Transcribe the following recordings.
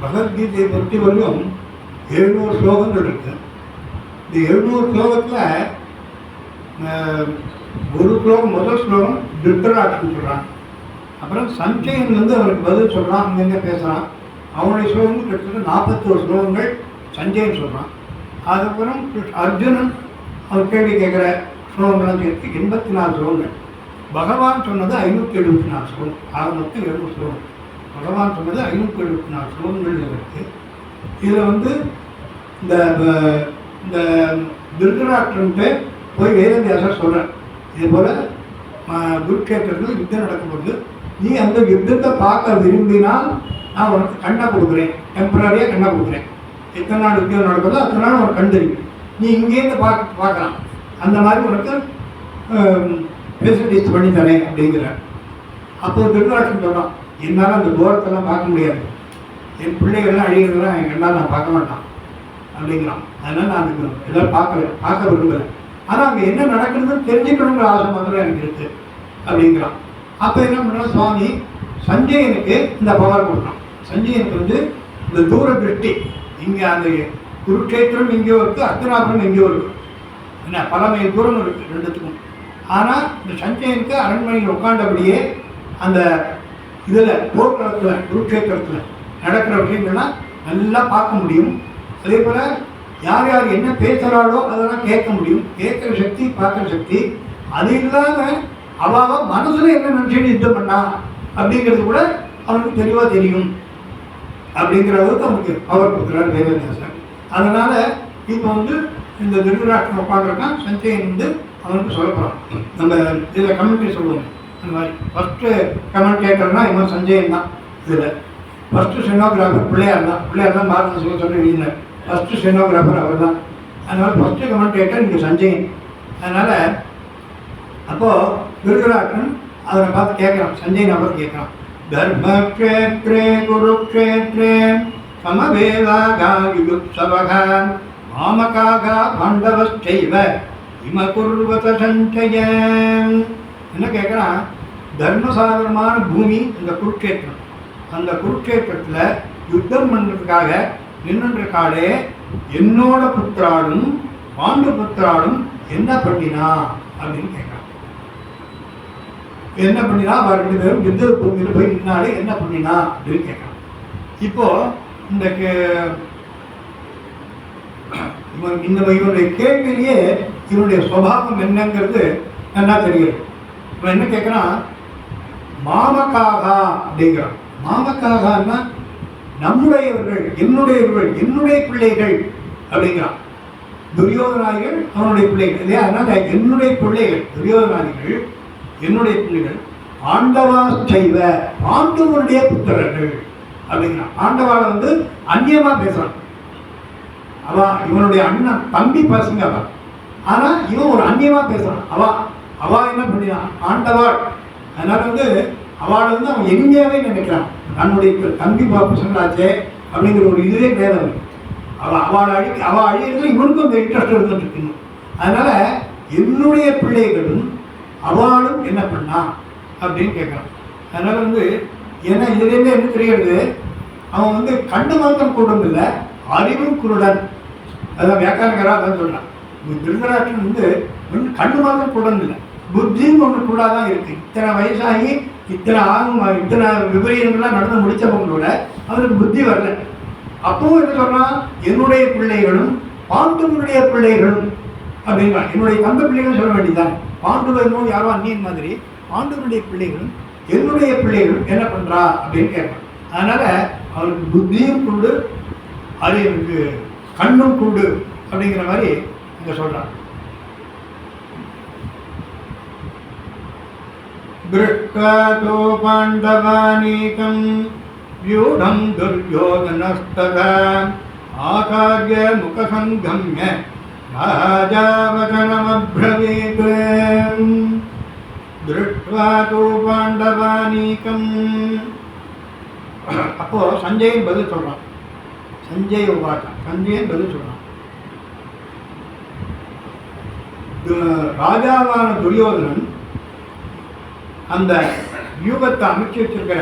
பகவத்கீதையை பொறுத்தவரையும் 700 ஸ்லோகங்கள் இருக்கு. இந்த 700 ஸ்லோகத்தில் ஒரு ஸ்லோகம், முதல் ஸ்லோகம் திருத்தராஷ்டிரன் சொல்கிறான். அப்புறம் சஞ்சயன் அவனுக்கு பதில் சொல்கிறான், அங்கங்கே பேசுகிறான். அவனுடைய ஸ்லோகங்கள் கிட்டத்தட்ட 41 ஸ்லோகங்கள் சஞ்சயன் சொல்கிறான். அதுக்கப்புறம் அர்ஜுனன் அவர் கேள்வி கேட்குற ஸ்லோகங்கள்லாம் சேர்த்து 84 ஸ்லோகங்கள். பகவான் சொன்னது 574 ஸ்லோகம். ஆக மொத்தம் 700 ஸ்லோகம். பகவான் சொன்னது 574 ஸ்லோகங்கள் இருக்குது. இதில் இந்த இந்த திருதராஷ்டிரன்ட்டு போய் வேதவியாசர் சொல்கிறேன், இதுபோல் குருக்ஷேத்திரத்தில் யுத்தம் நடக்கும்போது நீ அந்த யுத்தத்தை பார்க்க விரும்பினால் நான் உனக்கு கண்ணை கொடுக்குறேன், டெம்பரரியாக கண்ணை கொடுக்குறேன். எத்தனை நாள் யுத்தம் நடக்குதோ அத்தனை நாள் உனக்கு கண் தெரியும். நீ இங்கேருந்து பார்க்கலாம், அந்த மாதிரி உனக்கு ஃபெசிலிட்டிஸ் பண்ணி தரேன் அப்படிங்கிற. அப்போ திருதராஷ்டிரன் சொல்கிறான், என்னால் அந்த தூரத்தெல்லாம் பார்க்க முடியாது, என் பிள்ளைகள்லாம் அழிகிறதெல்லாம் என் கண்ணால் நான் பார்க்க மாட்டான் அப்படிங்கிறான். அதனால் நான் அதுக்கு எல்லாம் பார்க்க விரும்பலை. ஆனால் அங்கே என்ன நடக்குதுன்னு தெரிஞ்சுக்கணுங்கிற ஆசை மாத்திரம் எனக்கு இருக்குது அப்படிங்கிறான். அப்போ என்ன பண்ணுறான் சுவாமி, சஞ்சயனுக்கு இந்த பவர் கொடுத்தான். சஞ்சயனுக்கு இந்த தூர திருஷ்டி, இங்கே அந்த குருக்ஷேத்திரம் எங்கேயோ இருக்குது, அர்த்தநாபுரம் எங்கேயோ இருக்குது, என்ன பல மைல் தூரம் இருக்குது ரெண்டுத்துக்கும். ஆனால் இந்த சஞ்சயனுக்கு அரண்மனையில் உட்காண்டபடியே அந்த இதில் போர்க்களத்தில் குருக்ஷேத்திரத்தில் நடக்கிற விஷயங்கள்லாம் நல்லா பார்க்க முடியும். அதே போல் யார் யார் என்ன பேசுகிறாளோ அதெல்லாம் கேட்க முடியும். கேட்குற சக்தி, பார்க்குற சக்தி. அது இல்லாமல் அவள் மனசில் என்ன நினச்சிட்டு யுத்தம் பண்ணா அப்படிங்கிறது கூட அவனுக்கு தெளிவாக தெரியும். அப்படிங்கிற அளவுக்கு அவனுக்கு பவர் கொடுக்குறாரு வேதவியாசர். அதனால் இப்போ இந்த திருதராஷ்டிரன் உட்காந்துருக்கான், சஞ்சயன் அவனுக்கு சொல்லப்படுறான். நம்ம இதில் கமெண்ட்ரி சொல்லுவோம் அந்த மாதிரி. ஃபஸ்ட்டு கமெண்டேட்டர்னா இவன் சஞ்சயன் தான். இதில் ஃபஸ்ட்டு செனோகிராஃபர் பிள்ளையார் தான் பாரத சொல்லி எழுதினார். ஃபஸ்ட்டு செனோகிராஃபர் அவர் தான். அதனால் ஃபஸ்ட்டு கமெண்டேட்டர் இங்கே சஞ்சயன். அதனால் அப்போது திருதராஷ்டிரன் அவரை பார்த்து கேட்குறான், சஞ்சயன் பார்த்து கேட்குறான், தர்மக்ஷேத்ரே குருக்ஷேத்ரே சமவேதாக யுயுத்சவக மாமகாக பாண்டவஸ்சைவ இம குர்வத சஞ்சயம். என்ன கேட்குறான், தர்மசாகரமான பூமி இந்த குருக்ஷேத்திரம். அந்த குருக்ஷேத்திரத்தில் யுத்தம் பண்ணுறதுக்காக நின்றுக்காலே என்னோட புத்திராலும் பாண்டு புத்திராலும் என்ன பண்ணினா அப்படின்னு கேட்குறான். என்ன பண்ணினா அவர் 2 பேரும் யுத்த பூமியில் போய் நின்னாலே என்ன பண்ணினா அப்படின்னு கேட்குறான். இப்போது இவனுடைய கேள்வியிலேயே இவனுடைய சுபாவம் என்னங்கிறது நல்லா தெரியுது. இவன் என்ன கேட்குறான், மாமக்காகா அப்படிங்கிறான். மாமக்காகனா நம்முடையவர்கள், என்னுடைய பிள்ளைகள் அப்படிங்கிறான். துரியோதனாதிகள் அவனுடைய பிள்ளைகள் இல்லையா? அதனால் என்னுடைய பிள்ளைகள் துரியோதனாதிகள் என்னுடைய பிள்ளைகள். ஆண்டவா செய்வ பாண்டவனுடைய புத்திரர்கள் அப்படிங்கிறான். ஆண்டவாளை அந்நியமாக பேசுகிறான். இவனுடைய அண்ணன் தம்பி பசங்க அவன், ஆனால் இவன் ஒரு அந்நியமாக பேசுகிறான். அவா என்ன பண்ணினான், ஆண்டவாள். அதனால் அவளை அவன் எளிமையாகவே நினைக்கிறான். தன்னுடைய தம்பி பசங்களாச்சே அப்படிங்கிற ஒரு இதுவே கிடையாது. அவள் அழியிறதுல இவனுக்கும் அந்த இன்ட்ரெஸ்ட் இருந்துட்டு இருக்கணும். அதனால் என்னுடைய பிள்ளைகளும் அவளும் என்ன பண்ணா அப்படின்னு கேட்குறான். அதனால் ஏன்னா இதுலேருந்து என்ன தெரிகிறது, அவன் கண்டு மாத்திரம் கூடம் இல்லை, அறிவும் குருடன். அதான் வியாக்காரங்கரா அதான் சொல்கிறான். திருதராஷ்டிரன் கண்டு மாத்திரம் கூடம் இல்லை, புத்தியும் ஒன்று கூடாக தான் இருக்குது. இத்தனை வயசாகி இத்தனை விபரீதங்கள்லாம் நடந்து முடித்தவங்களோட அவனுக்கு புத்தி வரல. அப்பவும் என்ன சொல்கிறான், என்னுடைய பிள்ளைகளும் பாண்டுவனுடைய பிள்ளைகளும் அப்படிங்கிறான். என்னுடைய தந்த பிள்ளைகளும் சொல்ல வேண்டியதான். பாண்டுவனும் யாரோ அந்நியன் மாதிரி பாண்டுவனுடைய பிள்ளைகளும் என்னுடைய பிள்ளைகளும் என்ன பண்ணுறா அப்படின்னு கேட்பான். அதனால் அவனுக்கு புத்தியும் கூடு, அது எனக்கு கண்ணும் கூடு அப்படிங்கிற மாதிரி இங்கே சொல்கிறான். திருஷ்ட்வா தோ பாண்டவானீகம் வியூடம் துர்யோதனஸ்ததா ஆகார்ய முகசங்கம்ய ராஜாவதனமப்ரவீத். திருஷ்ட்வா தோ பாண்டவானீகம். அப்போ சஞ்சயன் பதில் சொல்கிறான். சஞ்சயன் பதில் சொல்கிறான், ராஜாவான துரியோதனன் அந்த வியூகத்தை அமைச்சு வச்சிருக்கிற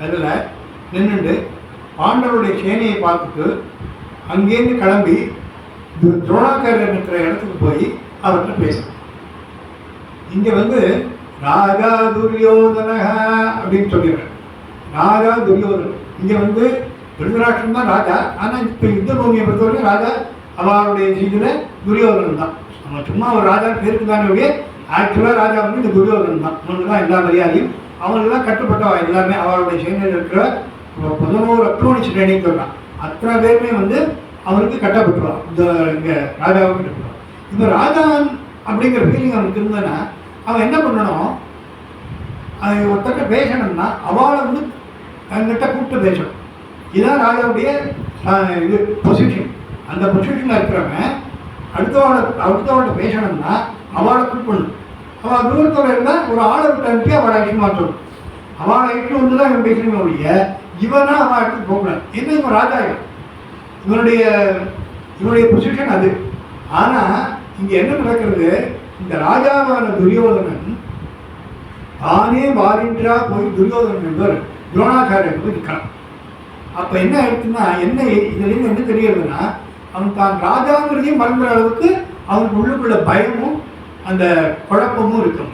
அதில் நின்றுண்டு பாண்டவருடைய சேனையை பார்த்துட்டு அங்கேருந்து கிளம்பி துரோணாச்சாரியர் இருக்கிற இடத்துக்கு போய் அவர்கிட்ட பேசணும். இங்கே வந்து ராஜா துரியோதனக அப்படின்னு சொல்லிடுறேன். ராஜா துரியோதனன். இங்கே வந்து திருதராஷ்டிரன் தான் ராஜா. ஆனால் இப்போ யுத்த பூமியை பொறுத்தவரை ராஜா அவருடைய இதில் துரியோதனன் தான். நம்ம சும்மா ஒரு ராஜா பேருக்கு தானே, ஆக்சுவலாக ராஜா வந்து இந்த துரியோதனன் தான். அவனுக்கு தான் எல்லா மரியாதையும், அவங்களுக்கு தான் கட்டுப்பட்டவா எல்லாருமே. அவருடைய சேனையில் இருக்கிற 11 அக்ரோணி ஸ்ரேணின்னு சொல்கிறான். அத்தனை பேருமே வந்து அவனுக்கு கட்டப்பட்டுருவான். இந்த இங்கே ராஜாவுக்கு கட்டப்படுவான். இந்த ராஜான் அப்படிங்கிற ஃபீலிங் அவனுக்கு இருந்ததுன்னா அவன் என்ன பண்ணணும், அது ஒருத்தட்ட பேசணும்னா அவளை வந்து என்கிட்ட கூப்பிட்டு பேசணும். இதுதான் ராஜாவுடைய இது பொசிஷன். அந்த பொசிஷனில் இருக்கிறவன் அடுத்தவட பேசணும்னா அவளை கூப்பிடணும். அவள் தூரத்தோடு இருந்தால் ஒரு ஆளை விட்டு அனுப்பி அவளை ஐக்கியம் மாற்றணும். அவளை ஐக்கியம் வந்து தான் இவன் பேசணுமே ஒழிய இவனா அவன் இடத்துக்கு போகக்கூடாது. என்ன இவன் ராஜா, இவனுடைய பொசிஷன் அது. ஆனால் இங்கே என்ன நடக்கிறது, இந்த ராஜாவான துரியோதனன் தானே வாரின்றா போய் துரியோதனன் என்பவர் துரோணாச்சாரியர் போய் நிற்கிறான். அப்போ என்ன ஆயிடுச்சுன்னா, என்ன இதுலேருந்து என்ன தெரியுதுன்னா, அவன் தான் ராஜாங்கிறதையும் மறந்துற அளவுக்கு அவனுக்கு உள்ளுக்குள்ள பயமும் அந்த குழப்பமும் இருக்கும்.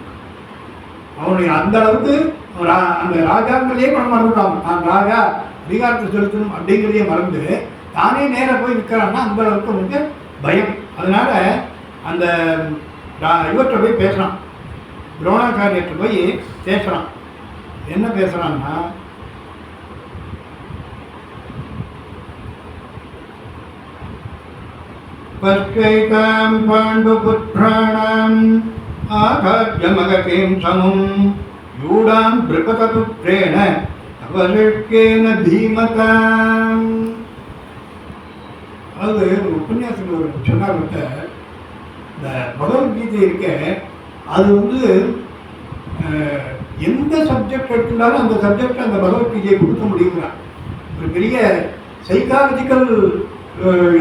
அவனுடைய அந்த அளவுக்கு அந்த ராஜாங்கிறதையே மறந்துட்டான். தான் ராஜா அதிகாரத்தை செலுத்தணும் அப்படிங்கிறதையே மறந்து தானே நேராக போய் நிற்கிறான்னா அந்த அளவுக்கு அவனுக்கு பயம். அதனால அந்த இவற்றை போய் பேசுகிறான், துரோணாச்சாரியர்கிட்ட போய் பேசுகிறான். என்ன பேசுகிறான்னா, பஸ்கைதாம் பாண்டுபுத்ராணாம் ஆகார்யமகதீம் சமும் யூடாம் த்ரிபதபுத்ரேண அவசிஷ்கேன தீமதாம். அதாவது உபன்யாசங்கள் ஒரு சொன்னார்கிட்ட இந்த பகவத்கீதை இருக்க, அது வந்து எந்த சப்ஜெக்ட் எடுத்துட்டாலும் அந்த சப்ஜெக்ட் அந்த பகவத்கீதையை கொடுக்க முடியுங்கிறான். ஒரு பெரிய சைக்காலஜிக்கல்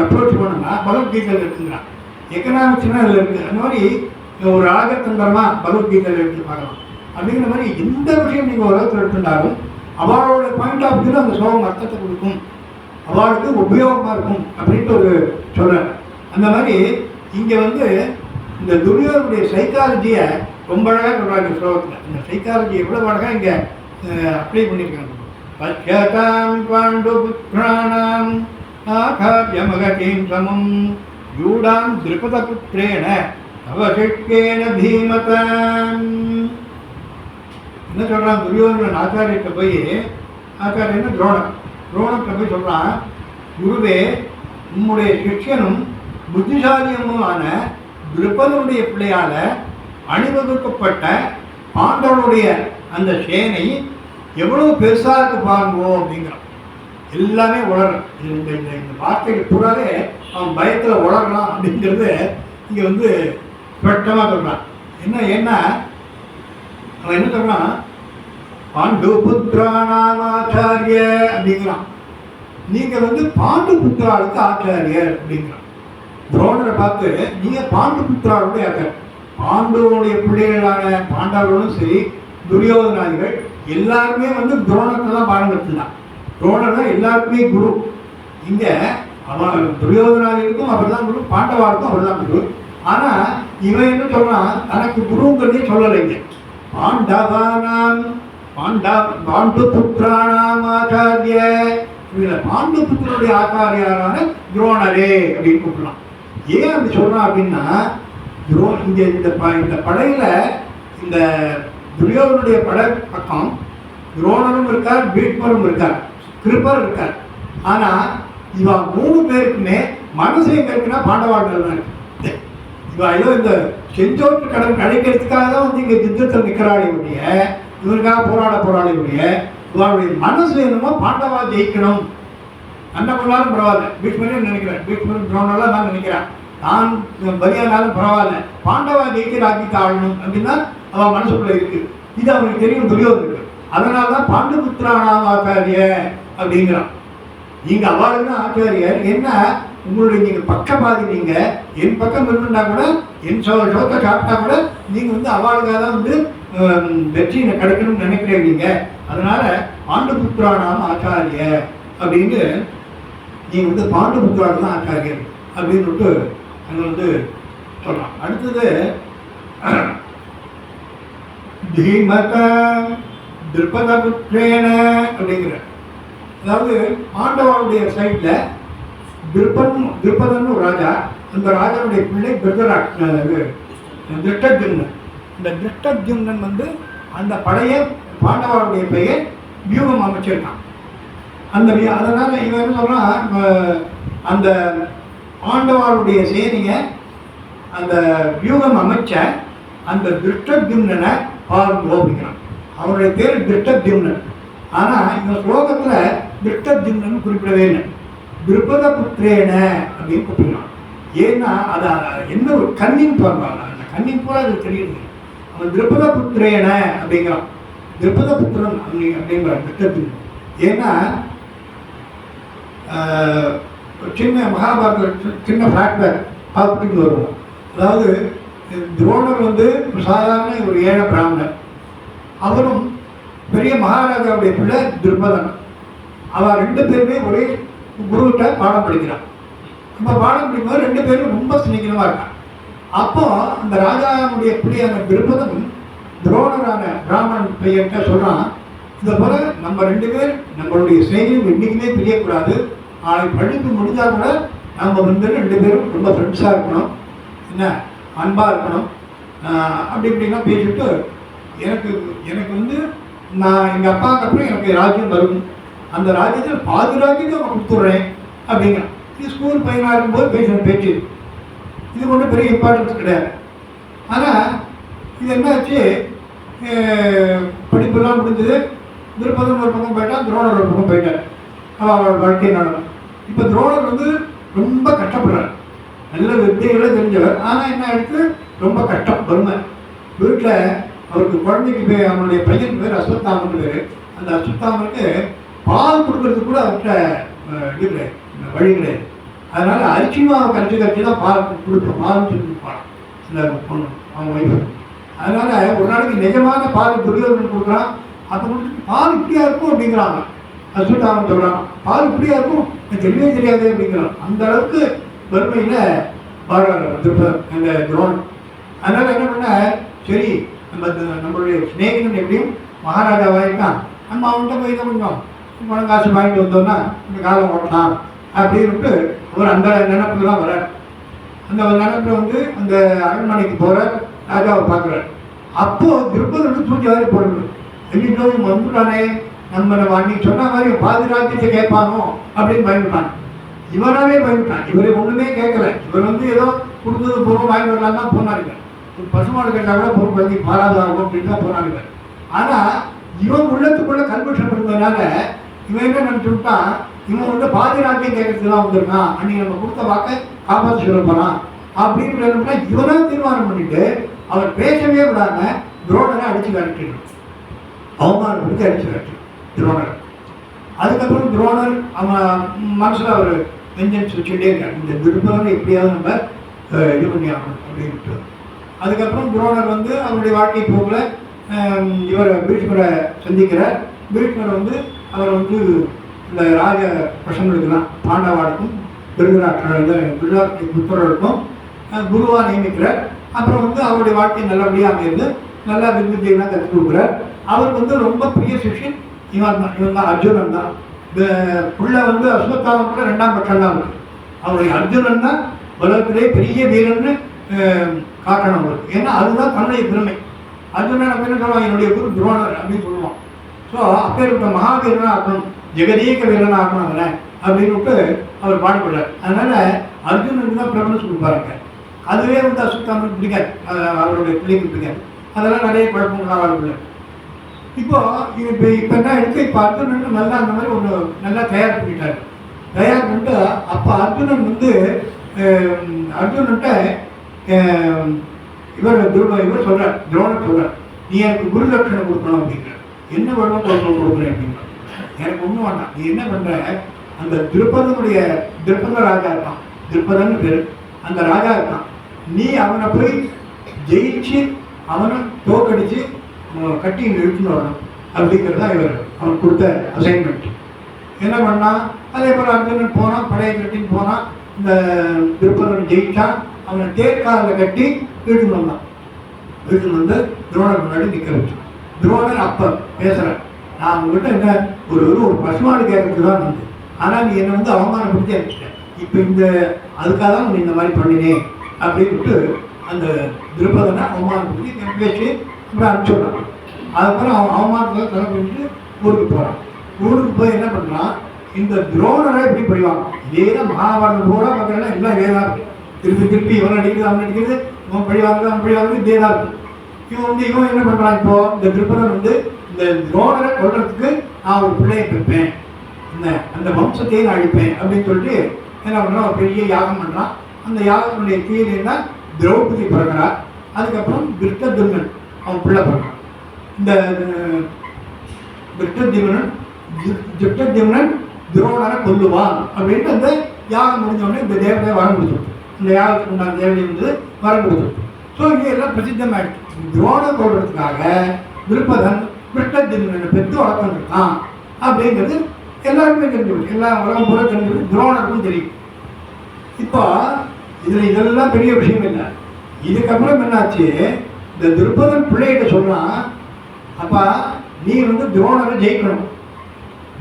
அப்ரோச் பண்ணணும்னா பகவத்கீதையில் இருக்குங்கிறான். எக்கனாமிக்ஸ்னா அதில் இருக்குது. அந்த மாதிரி ஒரு ராஜதந்திரமாக பகவத்கீதையில் எடுத்து பார்க்கலாம். அப்படிங்கிற மாதிரி எந்த விஷயம் நீங்கள் உலகத்தில் எடுத்துட்டாலும் அவளோட பாயிண்ட் ஆஃப் வியூவில் அந்த சோகம் அர்த்தத்தை கொடுக்கும், அவளுக்கு உபயோகமாக இருக்கும் அப்படின்ட்டு ஒரு சொல்கிறேன். அந்த மாதிரி இங்கே வந்து இந்த துரியோதனுடைய சைக்காலஜியை ரொம்ப அழகாக சொல்கிறாங்க ஸ்லோகத்தில். இந்த சைக்காலஜி எவ்வளோ அழகாக இங்கே அப்ளை பண்ணியிருக்காங்க. பஷ்யதாம் பாண்டுபுத்ராணாம் ஆகார்யமகதீம் சமம் யூடாம் த்ரிபதபுத்ரேண அவசிஷ்கேன தீமதாம். என்ன சொல்கிறான், துரியோதனன் ஆச்சாரியத்தை போய், ஆச்சாரியன்னு துரோணத்தை போய் சொல்கிறான், குருவே, உம்முடைய சிஷ்யனும் புத்திசாலியமுமான திருப்பதனுடைய பிள்ளையால் அணிவகுக்கப்பட்ட பாண்டவனுடைய அந்த சேனை எவ்வளவு பெருசாக இருக்கு பாருங்கோ அப்படிங்கிறான். எல்லாமே உளறான். இந்த இந்த வார்த்தைகள் கூடாதே அவன் பயத்தில் உளறான் அப்படிங்கிறது இங்கே வந்து ஸ்பஷ்டமாக சொல்கிறான். ஏன்னா அவன் என்ன சொல்கிறான், பாண்டு புத்திரானாம் ஆச்சாரிய அப்படிங்கிறான். நீங்கள் வந்து பாண்டு புத்திராளுக்கு ஆச்சாரியர் அப்படிங்கிறான். துரோணரை பார்த்து நீங்கள் பாண்டு புத்திராளுடைய ஆச்சாரியர். பாண்டுவனுடைய பிள்ளைகளான பாண்டவர்களும் சரி, துரியோதனாதிகள் எல்லாருமே வந்து துரோணத்தை தான் பாடம் எடுத்துதான். துரோணர் தான் எல்லாருக்குமே குரு. இங்கே அவன் துரியோதனாதிகளுக்கும் அவர் தான் குரு, பாண்டவாருக்கும் அவர் தான் குரு. ஆனால் இவன் என்ன சொல்கிறான், தனக்கு குருங்கிறதே சொல்லலைங்க. பாண்டவானாம் பாண்டு புத்திரானாம் ஆச்சாரிய, பாண்டு புத்திரனுடைய ஆச்சாரியாரான துரோணரே அப்படின்னு கூப்பிடலாம். ஏன் அப்படி சொல்கிறான் அப்படின்னா, இங்கே இந்த படையில் இந்த துரியோதனுடைய படை பக்கம் துரோணரும் இருக்கார், பீஷ்மரும் இருக்கார், கிருப்பர் இருக்கார். ஆனால் இவன் 3 பேருக்குமே மனசு எங்கே இருக்குன்னா பாண்டவார்கள் தான் இருக்கு. இவன் ஏதோ இந்த செஞ்சோற்று கடன் கிடைக்கிறதுக்காக தான் வந்து இங்கே யுத்தத்தில் நிற்கிறாளே உடைய, இவருக்காக போராடக்கூடிய இவனுடைய மனசு என்னமோ பாண்டவா ஜெயிக்கணும். அந்த பண்ணாலும் பரவாயில்ல, பீஷ்மரையும் நினைக்கிறேன், பீஷ்மரும் துரோணெல்லாம் நான் நினைக்கிறேன், தான் பலியானாலும் பரவாயில்ல, பாண்டவா ஜெயிக்க ராஜ்யத்தை ஆளணும் அப்படின்னா அவன் மனசுக்குள்ள இருக்கு. இது அவனுக்கு தெரியும், துரியோதனுக்கு. அதனால தான் பாண்டுபுத்திரானாம் ஆச்சாரிய அப்படிங்கிறான். நீங்கள் அவளுக்கு தான் ஆச்சாரியர். என்ன உங்களுடைய நீங்கள் பக்கபாதி, நீங்கள் என் பக்கம் இருந்துட்டா கூட, என் சோத்தை சாப்பிட்டா கூட நீங்கள் வந்து அவளுக்காக தான் வந்து வெற்றி கிடைக்கணும்னு நினைக்கிறீங்க. அதனால பாண்டுபுத்திரானாம் ஆச்சாரிய அப்படின்னு நீ வந்து பாண்டுபுத்திராடு தான் ஆச்சாரியர் அப்படின்னு அங்கே வந்து சொல்கிறான். அடுத்தது தீமத திருப்பதபுத்திரேன அப்படிங்கிற, அதாவது பாண்டவருடைய சைடில் திருப்பதன் ஒரு ராஜா, அந்த ராஜாவுடைய பிள்ளை திருஷ்டத்யும்னன். இந்த திருஷ்டத்யும்னன் வந்து அந்த பழைய பாண்டவருடைய பெயர் வியூகம் அமைச்சிருக்கான். அதனால் இவன் என்ன சொல்கிறான், அந்த பாண்டவருடைய சேனையை அந்த வியூகம் அமைச்ச அந்த திருஷ்டத்யும்னனை பாருங்க அப்படிங்கிறான். அவருடைய பேர் திருஷ்டத்யும்னன். ஆனால் இந்த ஸ்லோகத்தில் திருஷ்டத்யும்னன் குறிப்பிடவே இல்லை, திருப்பத புத்திரேன அப்படின்னு கூப்பிடுறான். ஏன்னா அது என்ன ஒரு கண்ணின் பார்ப்பாங்க, அந்த கண்ணின் போல அது தெரியுது. அவன் திருப்பத புத்திரேன அப்படிங்கிறான், திருப்பத புத்திரன் அப்படிங்கிறான் திருஷ்டத்யும்னன். ஏன்னா சின்ன மகாபாரத சின்ன ஃப்ளாஷ்பேக் பார்த்துட்டு வருவோம். அதாவது துரோணர் வந்து சாதாரண ஒரு ஏழை பிராமணர், அவரும் பெரிய மகாராஜாவுடைய பிள்ளை திருப்பதன். அவன் 2 பேருமே ஒரே குருகிட்ட பாடம் படிக்கிறான். நம்ம பாடம் படிக்கும்போது 2 பேரும் ரொம்ப சிநேகிதமாக இருக்கான். அப்போ அந்த ராஜாவுடைய பிள்ளையான திருப்பதன் துரோணரான பிராமணன் பையன்கிட்ட சொல்கிறான், இதை போல நம்ம 2 பேர் நம்மளுடைய ஸ்நேகிதம் என்றைக்குமே பிரியக்கூடாது, நாளைக்கு படிப்பு முடிஞ்சால் கூட நம்ம வந்து 2 பேரும் ரொம்ப ஃப்ரெண்ட்ஸாக இருக்கணும், என்ன அன்பாக இருக்கணும் அப்படி இப்படின்னா பேசிட்டு, எனக்கு வந்து நான் எங்கள் அப்பாவுக்கு அப்புறம் எனக்கு ராஜ்யம் வரும், அந்த ராஜ்யத்தில் பாதி ராஜ்யத்தை நான் கொடுத்துட்றேன் அப்படிங்கிறான். இது ஸ்கூல் பையனாக இருக்கும்போது பேசுகிற பேச்சு, இது ஒன்றும் பெரிய இம்பார்ட்டன்ஸ் கிடையாது. ஆனால் இது என்னாச்சு, படிப்பெல்லாம் முடிஞ்சது, திருப்பதன் ஒரு பக்கம் போயிட்டான், துரோணர் ஒரு பக்கம் போயிட்டார். அவரோட வாழ்க்கை நடக்கும். இப்போ துரோணர் வந்து ரொம்ப கஷ்டப்படுறார், நல்ல வித்தைகளை தெரிஞ்சவர். ஆனால் என்ன ஆயிடுச்சு, ரொம்ப கஷ்டம், வறுமை. வீட்டில் அவருக்கு குழந்தைக்கு பேர், அவனுடைய பையன் பேர் அஸ்வத்தாமன் பேர். அந்த அஸ்வத்தாமனுக்கு பால் கொடுக்கறதுக்கு கூட அவர்கிட்ட இது கிடையாது, வழி கிடையாது. அதனால் அரிசி மாவை கரைச்சி தான் பால் கொடுப்போம், பால் சொல்லி கொடுப்பான் இந்த பொண்ணு அவங்க ஒய்ஃபு. அதனால் ஒரு நாளைக்கு நிஜமான பால் துரியோதனன் கொடுக்குறான். அப்போ கொடுத்து பால் இப்படியா இருக்கும் அப்படிங்கிறாங்க. அஸ்வத்தாமன் சொல்கிறான், பால் இப்படியா இருக்கும் எனக்கு தெரியவே தெரியாது அப்படிங்கிறான். அந்த அளவுக்கு வறுமையில் வாழ்கிறார் அந்த துரோணன். அதனால் என்ன பண்ண, சரி நம்மளுடைய ஸ்நேகிதன் எப்படியும் மகாராஜாவாக இருக்கான், நம்ம அவன்கிட்ட போய் தான் கொஞ்சம் பணம் காசு வாங்கிட்டு வந்தோம்னா இந்த காலம் ஓட்டலாம் அப்படின்ட்டு அவர் அந்த நினைப்புல தான் வர்றார். அந்த நினைப்பில் வந்து அந்த அரண்மனைக்கு போகிறார், ராஜாவை பார்க்குறார். அப்போது திருப்பதி தூக்கி வாரி போடுறது, எங்கிட்ட வந்துட்டானே, நம்ம அன்னைக்கு சொன்ன மாதிரி பாதி ராஜ்யத்தை கேட்பானோ அப்படின்னு பயந்துட்டான். இவராகவே பயந்துட்டான், இவரை ஒன்றுமே கேட்கல. இவர் வந்து ஏதோ கொடுத்தது பொருள் வாங்கிட்டு வரலாம் தான் போனாருங்க. ஒரு பசுமாடு கேட்டால் கூட பொருள் பற்றி மாறாதாகும் அப்படின்னு தான் போனாருங்க. ஆனால் இவன் உள்ளத்துக்குள்ள கல்வெஷம் இருந்ததுனால இவன் என்ன நினச்சி விட்டான், இவன் வந்து பாதி ராஜ்யம் கேட்கறதுக்கு தான் வந்திருக்கான், அன்னைக்கு நம்ம கொடுத்த வாக்கை காப்பாற்றி சொல்ல போகிறான் அப்படின்னு நினைப்பா இவனாக தீர்மானம் பண்ணிட்டு அவர் பேசவே விடாம துரோணரை அடிச்சு காட்டிட்டு அவமானப்படுத்தி அடிச்சு காட்டு துரோணர். அதுக்கப்புறம் துரோணர் அவன் மனசில் அவர் வெஞ்சன்ஸ் வச்சுட்டே இருக்கார், இந்த விருப்பம் எப்படியாவது நம்ம இது பண்ணி ஆகணும் அப்படின்ட்டு. அதுக்கப்புறம் துரோணர் வந்து அவருடைய வாழ்க்கை போக்கில் இவர் பீஷ்மரை சந்திக்கிறார். பீஷ்மர் வந்து அவர் வந்து இந்த ராஜ பசங்களுக்கெல்லாம் பாண்டவாருக்கும் திருதராஷ்டிர புத்தர்களுக்கும் குருவாக நியமிக்கிறார். அப்புறம் வந்து அவருடைய வாழ்க்கை நல்லபடியாக அமைந்து நல்லா வித்யெல்லாம் கற்றுக் கொடுக்குறார். அவர் வந்து ரொம்ப பிரிய சிஷ்யன் இவன் தான் அர்ஜுனன் தான். புள்ள வந்து அஸ்வத்தாமன் கூட 2ஆம் பட்சம் தான் இருக்கு. அவருடைய அர்ஜுனன் தான் உலகத்திலே பெரிய வீரன்னு காட்டணும் அவருக்கு. ஏன்னா அதுதான் தன்னுடைய பெருமை. அர்ஜுனன் அப்படின்னு சொல்லுவான், என்னுடைய குரு துரோணர் அப்படின்னு சொல்லுவான். ஸோ அப்பேற்பட்ட மகாவீரனாக ஆக்கணும், ஜெகதீக வீரனாக ஆக்கணும் அவனை அப்படின்னு அவர் பாடுபடுறார். அதனால் அர்ஜுனனுக்கு தான் ப்ரெஃபரன்ஸ் கொடுப்பாருங்க. அதுவே வந்து அஸ்வத்தாமனுக்கு பிடிக்காது, அவருடைய பிள்ளைக்கு பிடிக்காது. அதெல்லாம் நிறைய குழப்பங்களாக அவருக்குள்ள. இப்போ என்ன எடுத்து இப்போ அர்ஜுனன் நல்லா அந்த மாதிரி ஒன்று நல்லா தயார் பண்ணிட்டார். தயார் பண்ணிட்டு அப்போ அர்ஜுனன் வந்து அர்ஜுனன்ட்ட இவர் சொல்கிறார், துரோணர் சொல்கிறார், நீ எனக்கு குரு தட்சணை கொடுக்கணும் அப்படிங்கிற. என்ன வேணும் கொடுக்குறேன் அப்படின்னா, எனக்கு ஒன்றும் வேண்டாம், நீ என்ன பண்ணுற, அந்த திருப்பதனுடைய திருப்பத ராஜா இருக்கான், திருப்பதன் பேர், அந்த ராஜா இருக்கான், நீ அவனை போய் ஜெயிச்சு அவனை தோக்கடிச்சு கட்டி இழுத்துன்னு வரணும் அப்படிங்கிறது தான் இவர் அவன் கொடுத்த அசைன்மெண்ட். என்ன பண்ணான், அதே போல் அர்ஜுனன் போனான், படையை கட்டின்னு போனான். இந்த திருப்பரன் ஜெயிச்சான். அவனை தேர்காலில் கட்டி வீட்டுக்கு வந்தான். வீட்டுக்கு வந்து துரோணர் முன்னாடி நிற்க வச்சான். துரோணர் அப்போ பேசுகிறேன், நான் உங்ககிட்ட என்ன ஒரு பசுமாடு கேட்கறதுக்கு தான் வந்து, ஆனால் நீ என்னை வந்து அவமானப்படுத்தி அனுப்பிச்சிட்டேன். இப்போ அதுக்காக தான் நீ இந்த மாதிரி பண்ணினேன் அப்படின்ட்டு அந்த திருப்பதனை அவமானப்படுத்தி பேசி அப்புறம் அனுப்பிச்சுடுறான். அதுக்கப்புறம் அவன் அவமானத்தில் கிளம்பிட்டு ஊருக்கு போகிறான். ஊருக்கு போய் என்ன பண்ணுறான், இந்த துரோணரை எப்படி படிவாங்க. இதே தான் மகாபாரதம் பூரா பார்த்தீங்கன்னா எல்லாம் இதே தான் இருக்குது. திருப்பி இவன் அடிக்கிறது, அவன் அடிக்கிறது, இவன் பழிவாங்க, அவன் பழிவாங்க, இதே தான் இருக்குது. இவன் என்ன பண்ணுறான், இப்போது இந்த திருப்பதன் வந்து இந்த துரோணரை கொள்றதுக்கு நான் ஒரு பிள்ளையை பெற்பேன், அந்த வம்சத்தையே நான் அழிப்பேன் அப்படின்னு சொல்லிட்டு என்ன பண்ணுறான், ஒரு பெரிய யாகம் பண்ணுறான். அந்த யாகத்தினுடைய கீழே திரௌபதி பிறக்கிறார். அதுக்கப்புறம் திருஷ்டத்யும்னன் அவன் பிள்ளை பிறக்கிறான். இந்த திருஷ்டத்யும்னன் துரோணரை கொல்லுவான் அப்படின்ட்டு அந்த யாகம் முடிஞ்சோடனே இந்த தேவதையை வரம் கொடுத்துருக்கு. இந்த யாகத்துக்கு உண்டான தேவதை வந்து வரம் கொடுத்துருக்கு. ஸோ இங்கே எல்லாம் பிரசித்தமாயிடுச்சு. துரோணர் கொள்றதுக்காக திருப்பதன் திருஷ்டத்யும்னனை பெற்று வளர்த்துருக்கான் அப்படிங்கிறது எல்லாருமே தெரிஞ்சுக்கணும். எல்லா உலகம் பூரா தெரிஞ்சுக்கணும், துரோணருக்கும் தெரியும். இப்போ இதெல்லாம் பெரிய விஷயம் இல்லை. இதுக்கப்புறம் என்னாச்சு, இந்த திருப்பதன் பிள்ளைகிட்ட சொல்றான், அப்பா நீ வந்து துரோணரை ஜெயிக்கணும்.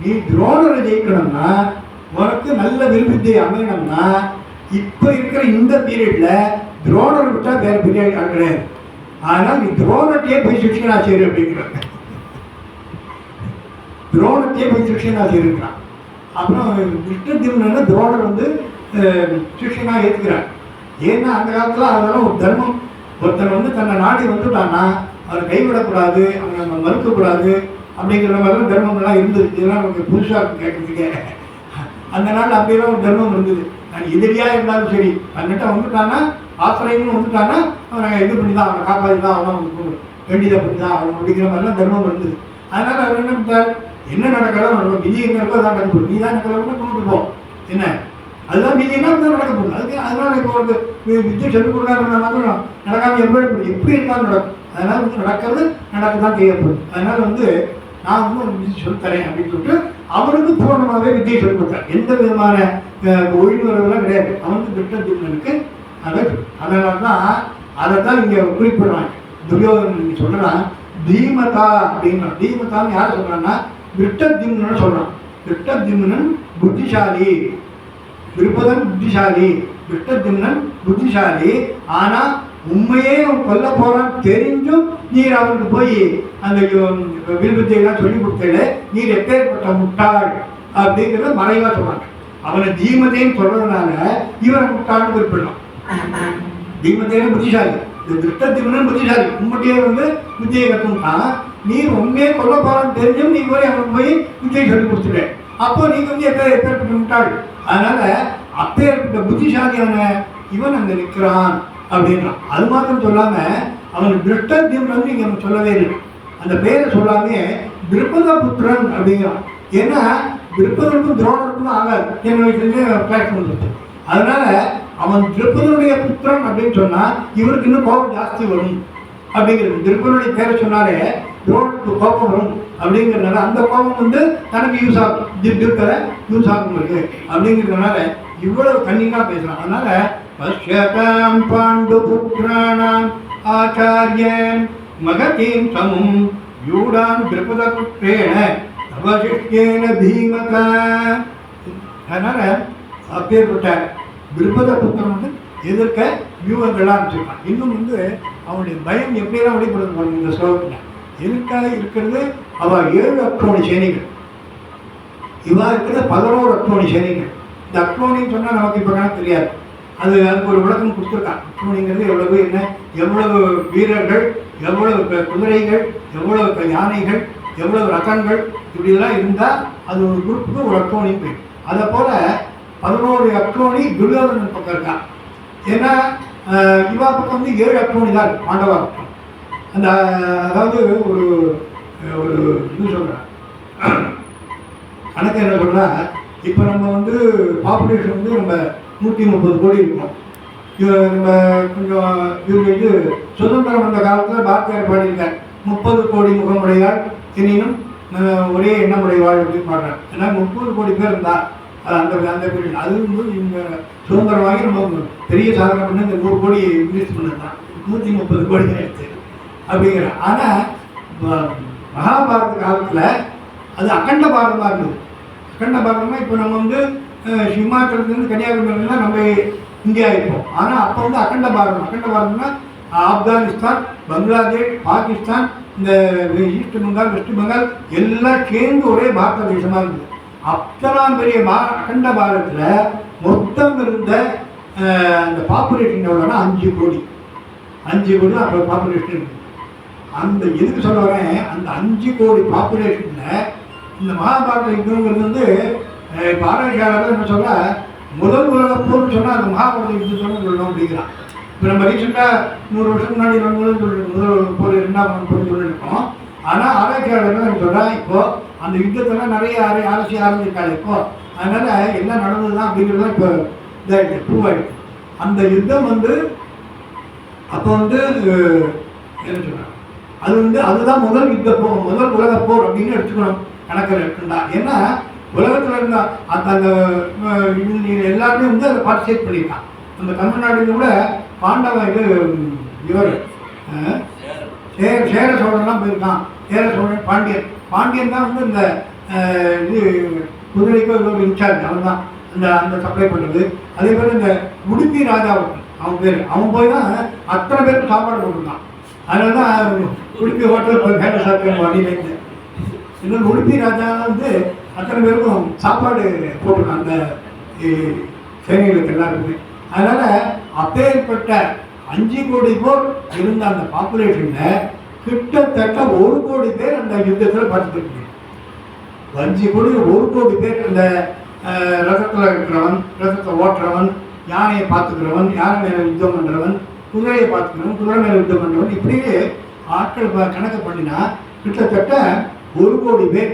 நீ துரோணரை ஜெயிக்கணும்னா உனக்கு நல்ல விருப்பத்தை அமையணும்னா இப்போ இருக்கிற இந்த பீரியட்ல துரோணரை விட்டா வேற பீரியட் கிடையாது. ஆனால் நீ துரோணத்தையே போய் சிக்ஷன் ஆசிரியர் அப்படிங்கிறாங்க. துரோணத்தையே போய் சிக்ஷன் ஆசிரியர் இருக்கிறான். அப்புறம் திருஷ்டத்யும்னனை துரோணர் வந்து சிக்ஷனாக ஏற்றுக்கிறார். ஏன்னா அந்த காலத்தில் அதெல்லாம் ஒரு தர்மம். ஒருத்தர் வந்து தன்னை நாடி வந்துட்டான்னா அவரை கைவிடக்கூடாது, அவனை மறுக்கக்கூடாது அப்படிங்கிற மாதிரிலாம் தர்மங்கள்லாம் இருந்தது. இதெல்லாம் நமக்கு புதுசாக கேட்குறதுக்கே. அந்த நாள் அப்படியெல்லாம் ஒரு தர்மம் இருந்தது. நான் எதிரியாக இருந்தாலும் சரி, தன்னிட்ட வந்துட்டான்னா ஆசிரியன்னு வந்துட்டான்னா அவனை இது பண்ணி தான், அவனை காப்பாற்றி தான், அவனை வேண்டியதை பண்ணி தான் அவன் அப்படிங்கிற மாதிரிலாம் தர்மம் இருந்தது. அதனால் அவர் என்ன பண்ணார், என்ன நடக்கிறதோ நடக்கும், விதி என்ன இருக்கோ அதான் நடக்கும். நீ தான் நடக்கிறவங்க கொண்டு போ, என்ன அதுதான் விதி என்ன தான் நடக்க போகுது. அதுக்கு அதனால் இப்போ ஒரு வித்தியை சொல்லிக் கொடுக்காருனாலும் நடக்காமல் எப்படி இருந்தாலும் நடக்கும். அதனால் வந்து நடக்கிறது நடக்க தான் செய்யப்படும். அதனால் வந்து நான் வந்து ஒரு விதி சொல்லித்தரேன் அப்படின்னு சொல்லிட்டு அவனுக்கு பூர்ணமாகவே வித்தியை சொல்லிக் கொடுத்தார். எந்த விதமான ஒழுங்குறதுலாம் கிடையாது. அவனுக்கு திருஷ்டத்யும்னனுக்கு அதனால தான் அதை தான் இங்கே குறிப்பிடுறான். துரியோதனன் சொல்கிறான் தீமதா அப்படின்றான். தீமதான்னு யார் சொல்கிறான்னா திருஷ்டத்யும்னன் சொல்கிறான். திருஷ்டத்யும்னன் புத்திசாலி, திருப்பதன் புத்திசாலி, திருஷ்டத்யும்னன் புத்திசாலி. ஆனால் உண்மையே அவன் கொல்ல போறான் தெரிஞ்சும் நீர் அவனுக்கு போய் அந்த விருப்பத்தையெல்லாம் சொல்லி கொடுத்தல, நீர் எப்பேற்பட்ட முட்டாள் அப்படிங்கிறத மறைவா சொல்றாங்க. அவனை தீமதேன்னு சொல்றதுனால இவனை முட்டாள்னு குறிப்பிடலாம். தீமதேன புத்திசாலி, இந்த திருஷ்டத்யும்னன் புத்திசாலி. உண்மையே வந்து புத்தியை கற்றுட்டான். நீர் உண்மையே கொல்ல போறான்னு தெரிஞ்சும் நீ போய் அவனுக்கு போய் புத்தியை சொல்லி கொடுத்துட்டேன். அப்போ நீங்க வந்து எப்பேற்பட்ட முட்டாள். அதனால அப்பேற்பட்ட புத்திசாலியான இவன் அங்கே நிற்கிறான் அப்படின்றான். அது மாத்திரம் சொல்லாம அவனுக்கு திருஷ்டத்யும்னன் இங்க சொல்லவே இல்லை. அந்த பேரை சொல்லாம திருப்பத புத்திரன் அப்படிங்கிறான். ஏன்னா திருப்பதனுக்கும் துரோணருக்கும் ஆகாது, என் வயசுலேயே கிளாஸ் வந்துருக்கு. அதனால அவன் திருப்பதனுடைய புத்திரன் அப்படின்னு சொன்னா இவருக்கு இன்னும் கோபம் ஜாஸ்தி வரும் அப்படிங்கிறது. திருப்பதனுடைய பேரை சொன்னாலே துரோணருக்கு கோபம் வரும் அப்படிங்கிறதுனால அந்த கோபம் வந்து தனக்கு யூஸ் ஆகும், திருப்பத யூஸ் ஆகும் இருக்கு அப்படிங்கிறதுனால இவ்வளவு கண்ணிங்கா பேசுறான். அதனால பஷ்யதாம் பாண்டு புத்திராணாம் ஆச்சாரியன் மகதீம் சமும் யூடாம் திருப்பத புத்திரேன அவசிஷ்யேன பீமகா. அதனால அப்பேற்பட்ட திருப்பத புத்திரன் வந்து எதிர்க்க வியூகங்கள்லாம் வச்சுருக்கான். இன்னும் வந்து அவனுடைய பயம் எப்படியெல்லாம் வெளிப்படுத்த இந்த ஸ்லோகத்தில் எதிர்க்காக இருக்கிறது. அவள் 7 அக்ரோணி சேனைகள், இவா இருக்கிறது 11 அக்ரோணி சேனைகள். இந்த அக்ரோணின்னு சொன்னால் நமக்கு இப்போ கணக்கு தெரியாது. அதுக்கு ஒரு விளக்கம் கொடுத்துருக்கான். அக்ரோணிங்கிறது எவ்வளவு, என்ன எவ்வளவு வீரர்கள், எவ்வளவு குதிரைகள், எவ்வளவு யானைகள், எவ்வளவு ரதங்கள், இப்படிலாம் இருந்தால் அது ஒரு குரூப்புக்கு ஒரு அக்ரோணி போய். அதை போல 11 அக்ரோணி துரியோதனன் பக்கம் இருக்கான். ஏன்னா இவா பக்கம் வந்து 7 அக்ரோணி தான் இருக்கு, பாண்டவா பக்கம். அந்த அதாவது ஒரு ஒரு இது சொல்கிறேன் கணக்கு என்ன சொல்கிறா, இப்போ நம்ம வந்து பாப்புலேஷன் வந்து நம்ம 130 கோடி இருக்கோம். நம்ம கொஞ்சம் இது சுதந்திரம் வந்த காலத்தில் பாரதியார் பாடியிருக்கார், 30 கோடி முகமுடையால் எனினும் ஒரே எண்ணமுடைய வாழ் அப்படின்னு பாடுறாரு. ஏன்னா 30 கோடி பேர் இருந்தா அந்த அந்த பீரியட் அது வந்து இவங்க சுதந்திரமாகி நம்ம பெரிய சாதனை பண்ண இந்த 100 கோடி இன்வெஸ்ட் பண்ணதான் 130 கோடி தான் எடுத்து அப்படிங்கிற. ஆனால் மகாபாரத காலத்தில் அது அகண்ட பாரதமாக இருந்தது. அகண்ட பாரதம்னா இப்போ நம்ம வந்து ஹிமாச்சலத்துலேருந்து கன்னியாகுமரிலாம் நம்ம இந்தியா இருப்போம். ஆனால் அப்போ வந்து அகண்ட பாரதம். அகண்ட பாரதம்னா ஆப்கானிஸ்தான், பங்களாதேஷ், பாகிஸ்தான், இந்த ஈஸ்ட் பெங்கால், வெஸ்ட் பெங்கால் எல்லாம் சேர்ந்து ஒரே பாரத தேசமாக இருந்தது. அத்தனாம் பெரிய அகண்ட பாரதத்தில் மொத்தம் இருந்த அந்த பாப்புலேஷன் எவ்வளோன்னா 5 கோடி. 5 கோடி தான் அப்போ பாப்புலேஷன் இருக்குது. அந்த எதுக்கு சொல்ல வரேன், அந்த 5 கோடி பாப்புலேஷனில் இந்த மகாபாரத யுத்தங்கிறது வந்து இப்போ ஆராய்ச்சியாளர்கள் என்ன சொல்ல முதல் உலக போர்னு சொன்னால் அந்த மகாபாரத யுத்தத்தோடு சொல்லணும் அப்படிங்கிறான். இப்போ நம்ம ரீசெண்டாக 100 வருஷம் முன்னாடி முதல் போர் 2ஆம் போர் சொல்லியிருக்கோம். ஆனால் ஆராய்ச்சியாளர்கள் என்ன சொல்கிறேன், இப்போது அந்த யுத்தத்தெல்லாம் நிறைய அரசு ஆரம்பிச்சிருக்காங்க இப்போது. அதனால் எல்லாம் நடந்தது தான் அப்படிங்கிறது தான் இப்போ இதாகிடுச்சு, ப்ரூவ் ஆகிடுச்சு. அந்த யுத்தம் வந்து அப்போ வந்து என்ன சொல்கிறாங்க, அது வந்து அதுதான் முதல் யுத்த போர், முதல் உலக போர் அப்படின்னு எடுத்துக்கணும் கணக்கில் இருக்குண்டா. ஏன்னா உலகத்தில் இருந்த அந்த எல்லாருமே வந்து அதை பார்ட்டிசிபேட் பண்ணியிருக்கான். நம்ம தமிழ்நாட்டில் கூட பாண்டவ இவர் சேர சோழன்லாம் போயிருக்கான். சேர சோழன், பாண்டியன் தான் வந்து இந்த இது குதிரைக்கு ஒரு இன்சார்ஜ், அவன் தான் அந்த அந்த சப்ளை பண்ணுறது. அதே மாதிரி இந்த உடுப்பி ராஜாவுக்கு அவன் போய் தான் அத்தனை பேருக்கு சாப்பாடு போட்டுருக்கான். அதனால தான் உடுப்பி ஹோட்டல் போய் வேலை சாப்பிட்டு வண்டியிலேருந்து இன்னொரு உடுப்பி ராஜா வந்து அத்தனை பேருக்கும் சாப்பாடு போட்டுருக்கான் அந்த சேனைகளுக்கு எல்லாருக்குமே. அதனால் அப்பேற்பட்ட 5 கோடி பேர் இருந்த அந்த பாப்புலேஷனில் கிட்டத்தட்ட 1 கோடி பேர் அந்த யுத்தத்தில் பார்த்துக்கிட்டு 5 கோடி 1 கோடி பேர் அந்த ரதத்தில் இருக்கிறவன், ரதத்தை ஓட்டுறவன், யானையை பார்த்துக்கிறவன், யானை மேலே யுத்தம் பண்ணுறவன், குதிரையை பார்த்துக்கிறவன், குதிரை மேலே யுத்தம் பண்ணுறவன், இப்படியே ஆட்கள் கணக்கு பண்ணினா கிட்டத்தட்ட 1 கோடி பேர்.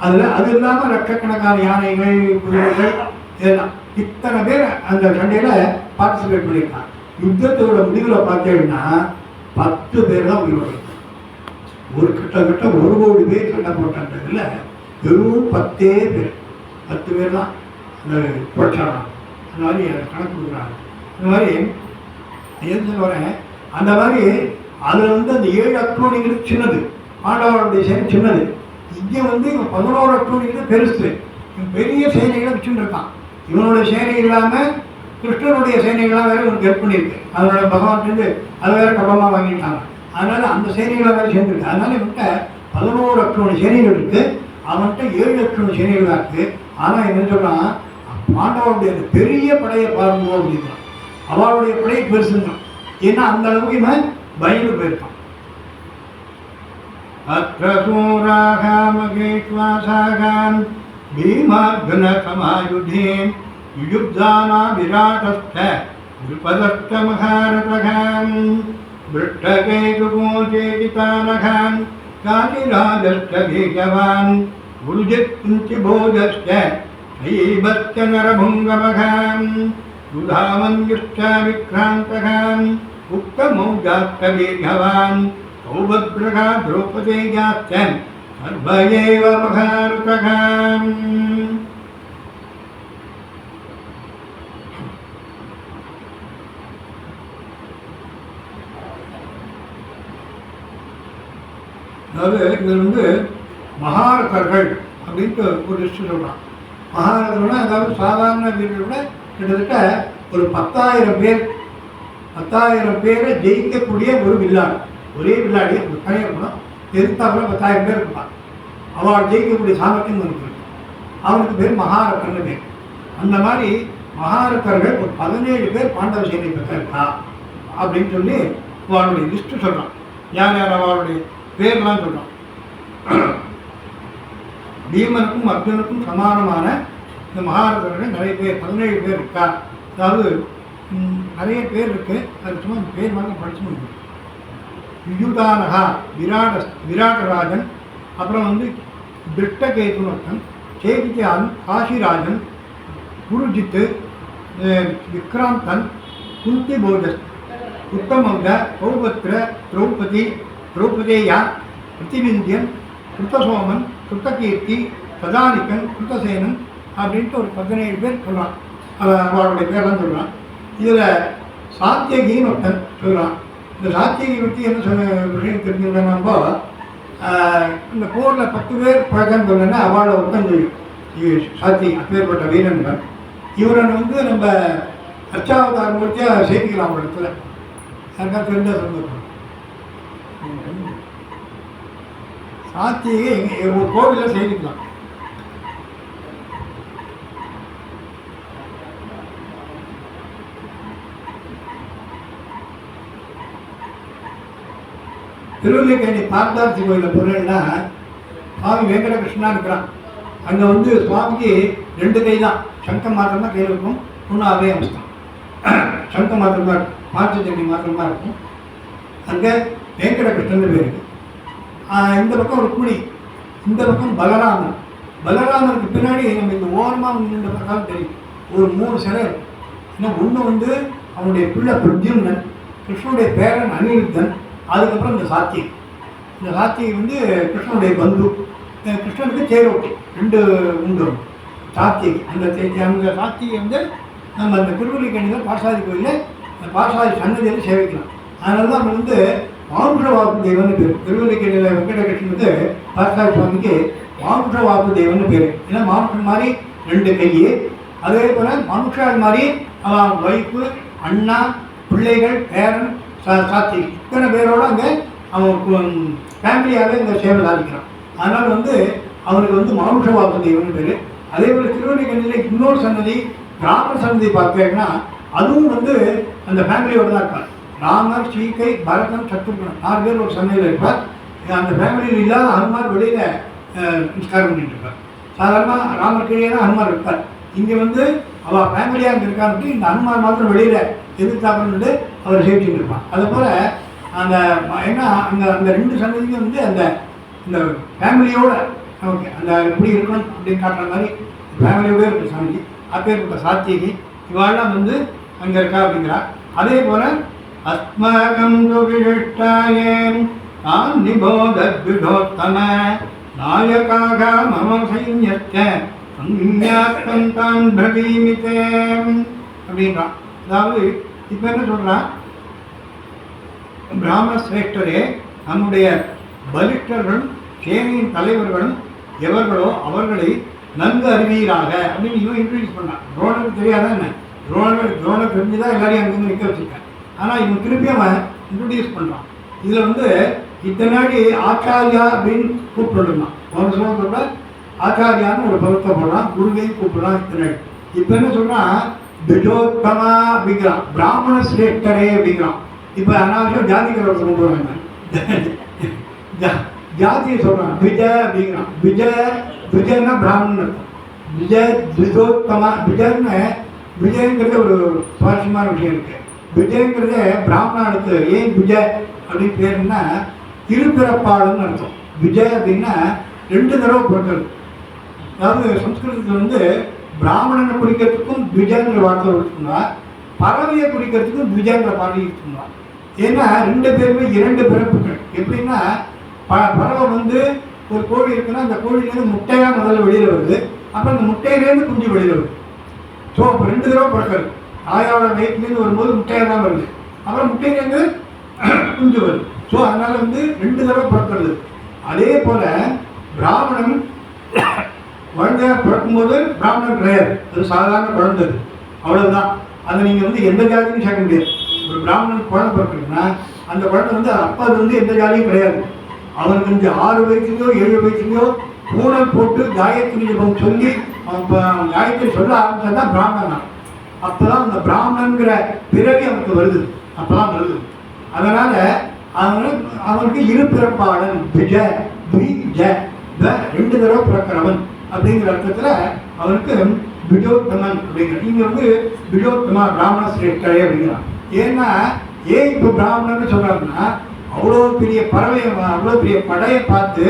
அதில் அது இல்லாமல் லட்சக்கணக்கான யானைகள், குதிரைகள் இதெல்லாம் இத்தனை பேர் அந்த சண்டையில் பார்ட்டிசிபேட் பண்ணியிருக்கான். யுத்தத்தோட முடிவில் பார்த்தீங்கன்னா 10 பேர் தான் உயிரோடு. கிட்டத்தட்ட 1 கோடி பேர் சண்டை போட்டதில் வெறும் 10 பேர், 10 பேர் தான் அந்த புரட்சாரம். அந்த மாதிரி கணக்கு கொடுக்குறாங்க. அந்த மாதிரி எது சொல்ல வரேன், அந்த மாதிரி அதில் வந்து அந்த 7 அக்ரோனிங்கிறது சின்னது, பாண்டவருடைய சேனை சின்னது. இங்கே வந்து இவன் 11 அக்ரோனிங்கிறது பெருசு. இவன் பெரிய சேனைகளை வச்சுட்டு இருக்கான். இவனோட சேனை இல்லாமல் கிருஷ்ணனுடைய சேனைகளாக வேறு இவனுக்கு ஹெல்ப் பண்ணியிருக்கு. அதனோட பகவான்ட்டு அதை வேறு கபமாக வாங்கிட்டாங்க. அதனால் அந்த சேனைகளை வேறு சேர்ந்துருக்கு. அதனால் இவன்கிட்ட 11 அக்ரோனி சேனைகள் இருக்குது, அவன்கிட்ட 7 அக்ரோனி சேனைகளாக இருக்குது. ஆனால் என்ன சொல்கிறான், பாண்டவருடைய அந்த பெரிய படையை பாருங்க அப்படிங்கிறான். அவளுடைய படையை பெருசுங்கிறான். ஏன்னா அந்த அளவுக்கு இவன் பயந்து போயிருக்கான். அத்ரசூராகாமகேஷ்வாசாகான் பீமார்கன சமாயுதேன் யுயுப்தானா விராடஸ்த விருபதஸ்த மகாரதகான் விருட்டகேதுகோச்சேதிதானகான் காதிராஜஸ்த பீஜவான் குருஜித் குஞ்சிபோஜஸ்த சைபஸ்த நரபுங்கமகான் யுதாமன்யுஷ்ட விக்ராந்தகான் உக்தமௌஜாஸ்த வீர்யவான் சௌபத்ரகா திரௌபதேயாஸ்தன் சர்வயேவ மகாரதகான். அதாவது இதில் வந்து மகாரதர்கள் அப்படின்ட்டு ஒரு லிஸ்ட் சொல்கிறான். மகாரதர்கள்னா அதாவது சாதாரண வீரர்கள் விட கிட்டத்தட்ட ஒரு 10,000 பேர், 10,000 பேரை ஜெயிக்கக்கூடிய ஒரு வில்லாடி, ஒரே வில்லாடி ஒரு தனியாக இருக்கணும். எதிர்த்தாப்புல 10,000 பேர் இருப்பான். அவள் ஜெயிக்கக்கூடிய சாமர்த்தியம் இருக்கு. அவனுக்கு பேர் மகாரதர்னு பேர். அந்த மாதிரி மகாரதர்கள் ஒரு 17 பேர் பாண்டவ சேனை பெற்றா அப்படின்னு சொல்லி அவளுடைய லிஸ்ட்டு சொல்கிறான். யார் யார் அவளுடைய பேர்லாம் சொல்கிறான். பீமனுக்கும் அர்ஜுனுக்கும் சமானமான இந்த மகாரதர்கள் நிறைய பேர் 17 பேர் இருக்கா. அதாவது நிறைய பேர் இருக்குது. அது சும்மா அந்த பேர் மாதிரி படிச்சு முடியும். யுயுதானகா விராட்டராஜன், அப்புறம் வந்து திருஷ்டகேதுன்னு ஒருத்தன், சேகித்யான், காசிராஜன், குருஜித்து, விக்ராந்தன், குந்திபோஜஸ், உத்தமங்க, சௌபத்ர, திரௌபதேயா, பிரதிவிந்தியன், கிருத்தசோமன், கிருத்தகீர்த்தி, கதானிக்கன், கிருத்தசேனன் அப்படின்ட்டு ஒரு 17 பேர் சொல்கிறான். அவருடைய பேரெல்லாம் சொல்கிறான். இதில் சாத்தியகின்னு ஒருத்தன் சொல்கிறான். இந்த சாத்தியகி பற்றி என்ன சொல்ல விஷயம் தெரிஞ்சுக்கணும்போ, இந்த போரில் 10 பேர் பழக்கம் சொல்லணுன்னா அவளை ஒருத்தன் தெரியும். சாத்தியகி அப்பேற்பட்ட வீரன்கள். இவரை வந்து நம்ம அர்ச்சாவதார மூர்த்தியாக சேர்த்துக்கலாம் ஒரு இடத்துல. யாருக்கா தெரிஞ்ச சந்தோஷம். சாத்தியகி ஒரு கோவிலில் சேர்த்துக்கலாம். திருவல்லிக்கேணி பார்த்தார்த்தி கோயிலில் போனேன்னா சுவாமி வெங்கடகிருஷ்ணா இருக்கிறான். அங்கே வந்து சுவாமிக்கு 2 கை தான், சங்கம் மாத்திரம் தான் கையில் இருக்கும், ஒன்று அதே அம்சம். சங்கம் மாத்திரமா இருக்கும், மாற்று தண்ணி மாத்திரமா இருக்கும். அங்கே வெங்கடகிருஷ்ணன் பேர் இருக்கு. இந்த பக்கம் ருக்மிணி, இந்த பக்கம் பலராமன். பலராமனுக்கு பின்னாடி நம்ம இந்த ஓரமாக இந்த பக்கம் தெரியும் ஒரு 3 சிலை இருக்கும். ஏன்னா ஒன்று வந்து அவனுடைய பிள்ளை பிரத்யும்னன், கிருஷ்ணனுடைய பேரன் அனிருத்தன், அதுக்கப்புறம் இந்த சாத்தியை. இந்த சாத்தியை வந்து கிருஷ்ணனுடைய பந்து. கிருஷ்ணனுக்கு தேரோட்டி 2 உண்டு சாத்தியை. அந்த சாத்தியை வந்து நம்ம அந்த திருவல்லிக்கேணியில் பார்சாதி கோயிலில் பார்சாதி சன்னதியில் சேவிக்கலாம். அதனால தான் நம்ம வந்து மானுஷ வாக்கு தெய்வம்னு பேர். திருவல்லிக்கேணியில் வெங்கடகிருஷ்ணனுக்கு பார்சாதி சுவாமிக்கு மானுஷ வாக்கு தெய்வம்னு பேர். ஏன்னா மானுஷன் மாதிரி 2 கை, அதே போல் மனுஷால் மாதிரி அவன் ஒய்ஃபு, அண்ணா, பிள்ளைகள், பேரன், சாத்தி இத்தனை பேரோடு அங்கே அவன் ஃபேமிலியாகவே இங்கே சேவை சாதிக்கிறான். அதனால் வந்து அவனுக்கு வந்து மானுஷ வாக்கு தெய்வம்னு பேர். அதே போல் திருவல்லிக்கேணியில் இன்னொரு சன்னதி ராம சன்னதி பார்த்தீங்கன்னா அதுவும் வந்து அந்த ஃபேமிலியோடு தான் இருப்பார். ராமர், சீகை, பரதன், சத்ருகன் 4 பேர் ஒரு சன்னதியில் இருப்பார். அந்த ஃபேமிலியில் இல்லாத ஹனுமார் வெளியில் நமஸ்காரம் பண்ணிட்டு இருப்பார். சாதாரணமாக ராமர் கீழே தான் ஹனுமார் இருப்பார். இங்கே வந்து அவள் ஃபேமிலியாக அங்கே இருக்கான்னு இந்த ஹனுமார் மாத்திரம் வெளியில் எதிர்த்தாப்புன்னு அவர் சேவிச்சுட்டு இருப்பான். அதுபோல் அந்த ஏன்னா அந்த அந்த 2 சன்னதியும் வந்து அந்த இந்த ஃபேமிலியோட ஓகே அந்த எப்படி இருக்கணும் அப்படின்னு காட்டுற மாதிரி ஃபேமிலியோட இருக்கிற சாமி. அப்பேற்பட்ட சாத்தியகி இவாள்லாம் வந்து அங்கே இருக்கா அப்படிங்கிறா. அதே போல் அஸ்மகம் விசிஷ்டாயேன் தான் நிபோதத்விதோத்தம நாயகாக மம சைன்யத்த சஞ்ஞாத்தான் பிரவீமிதே அப்படின்றான். அதாவது இப்போ என்ன சொல்கிறான், பிராமண சிரேஷ்டரே நம்முடைய பலிஷ்டர்களும் சேனையின் தலைவர்களும் எவர்களோ அவர்களை நன்கு அறிவீராக அப்படின்னு இவன் இன்ட்ரடியூஸ் பண்ணான். துரோணருக்கு தெரியாதா என்ன? துரோணர் தெரிஞ்சுதான் எல்லாரையும் அங்கேருந்து நிற்க வச்சுருக்கேன். ஆனால் இவன் திருப்பி அவன் இன்ட்ரடியூஸ் பண்ணுறான். இதில் வந்து இத்தனாடி ஆச்சாரியா அப்படின்னு கூப்பிட்டுருந்தான். ஒரு சொல்ல ஆச்சாரியான்னு ஒரு பதத்தை போடுறான், குருவையும் கூப்பிடுறான் இத்தனாடி. இப்போ என்ன சொல்கிறான், பிஜோத்தமா அப்படிங்கிறான், பிராமண சிரேஷ்டரே அப்படிங்கிறான். இப்போ அனாவசியம் ஜாதிகளை கொண்டு வராங்க, ஜாதியை சொல்கிறான் பிஜ அப்படிங்கிறான். விஜயன்னா பிராமணன் இருக்கும். விஜோத்தமா விஜயன்னு விஜயங்கிறது ஒரு சுவாரஸ்யமான விஷயம் இருக்குது. விஜயங்கிறது பிராமணனுக்கு ஏன் விஜய் அப்படின்னு பேருன்னா இருபிறப்பாடுன்னு அர்த்தம். விஜய் அப்படின்னா 2 தடவை பிறக்கிறது. அதாவது சம்ஸ்கிருதத்தில் வந்து பிராமணனை குறிக்கிறதுக்கும் விஜயங்கிற வார்த்தை இருக்குன்னா, பறவையை குறிக்கிறதுக்கும் விஜயங்கிற பாடல் இருக்குங்களா. ஏன்னா 2 பேருமே 2 பிறப்புகள். எப்படின்னா பறவை வந்து ஒரு கோழி இருக்குன்னா அந்த கோழிலேருந்து முட்டையாக முதல்ல வெளியில் வருது, அப்புறம் அந்த முட்டையிலேருந்து குஞ்சு வெளியில் வருது. ஸோ அப்போ 2 தடவை பிறக்கிறது. தாயோட வயிற்றுலேருந்து வரும்போது முட்டையாக தான் வருது, அப்புறம் முட்டையிலேருந்து குஞ்சு வருது. ஸோ அதனால் வந்து 2 தடவை பிறக்கிறது. அதே போல் பிராமணன் குழந்தையாக பிறக்கும்போது பிராமணன் கிடையாது, அது சாதாரண குழந்தை, அவ்வளோதான். அதை நீங்கள் வந்து எந்த ஜாதியும் சேர்க்க முடியாது. ஒரு பிராமணனுக்கு குழந்தை பிறக்குதுன்னா அந்த குழந்தை வந்து அப்பா அது வந்து எந்த ஜாதியும் கிடையாது. அவனுக்கு இந்த 6 வயசுலையோ 7 வயசுலையோ பூனல் போட்டு காயத்ரி ஜபம் சொல்லி அவன் காயத்ரி சொல்ல ஆரம்பிச்சா தான் பிராமணன். அப்போ தான் அந்த பிராமணங்கிற பிறவி அவனுக்கு வருது, அப்போ தான் வருது. அதனால் அவனுக்கு இருபிறப்பாளன் விஜ ஜ 2 தடவை பிறக்கிறவன் அப்படிங்கிற அர்த்தத்தில் அவனுக்கு பிஜோத்தமன் அப்படிங்கிற. இங்கே வந்து பிஜோத்தமா பிராமண சிரேஷ்டரே அப்படிங்கிறான். ஏன்னா ஏன் இப்போ பிராமணன்னு சொல்கிறாருன்னா, அவ்வளோ பெரிய பறவை, அவ்வளோ பெரிய படையை பார்த்து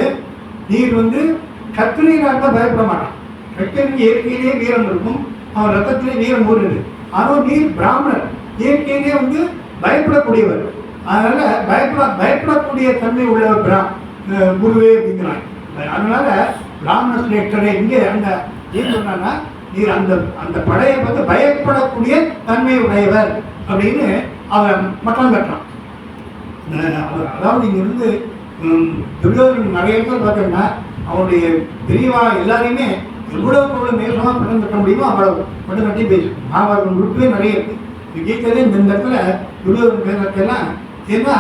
நீர் வந்து கத்திரியனாக இருந்தால் பயப்பட மாட்டான். கத்திரிக்கு இயற்கையிலேயே வீரம் இருக்கும், அவன் ரத்தத்திலே வீரம் ஊறுது. ஆனால் நீர் பிராமணர், இயற்கையிலே வந்து பயப்படக்கூடியவர். அதனால் பயப்படக்கூடிய தன்மை உள்ளவர் குருவே அப்படிங்கிறான். அதனால பிராமண சிரேஷ்டரை இங்கே அந்த ஏன் சொன்னா நீர் அந்த அந்த படையை வந்து பயப்படக்கூடிய தன்மை உடையவர் அப்படின்னு அவன் மட்டம் கட்டுறான். அதாவது இங்க இருந்து துரியோதனன் நிறைய பேர் பார்த்தோம்னா அவனுடைய பெரியவா எல்லாரையுமே எவ்வளவு மேசமாக பட்டம் கட்ட முடியுமோ அவ்வளவு பட்டம் கட்டி பேசும். மகாபாரதம் முழுக்கவே நிறைய இருக்கு. கீதையிலே இந்த இடத்துல துரியோதனன் பேசுறதெல்லாம் ஏன்னா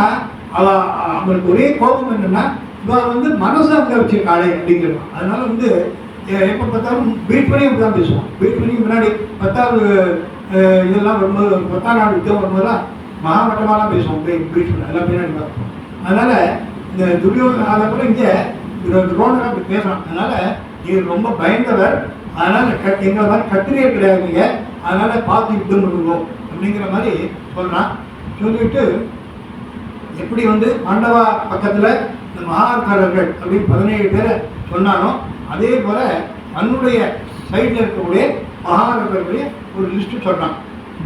அவனுக்கு ஒரே கோபம் என்னன்னா இவன் வந்து மனசை அங்கே வச்சிருக்காளே அப்படிங்கிறான். அதனால வந்து எப்போ பார்த்தாலும் வெயிட் பண்ணி அப்படி தான் பேசுவான். வெயிட் பண்ணி முன்னாடி 10வது இதெல்லாம் வரும்போது 10ஆம் நாள் யுத்தம் வரும்போதெல்லாம் மகாமட்டமாலாம் பேசுவோம். வெயிட் பண்ண எல்லாம் பின்னாடி பார்ப்போம். அதனால இந்த துரியோதனன் அதை கூட இங்கே துரோணரை அப்படி பேசுகிறான். அதனால நீர் ரொம்ப பயந்தவர், அதனால எங்களை மாதிரி கத்திரியே கிடையாதுங்க, அதனால பார்த்து யுத்தம் பண்ணுவோம் அப்படிங்கிற மாதிரி சொல்கிறான். சொல்லிட்டு எப்படி வந்து பாண்டவா பக்கத்தில் இந்த மகாகாரர்கள் அப்படின்னு 17 பேரை சொன்னானோ அதே போல தன்னுடைய சைடில் இருக்கக்கூடிய மகாரர்களுடைய ஒரு லிஸ்ட் சொல்றான்.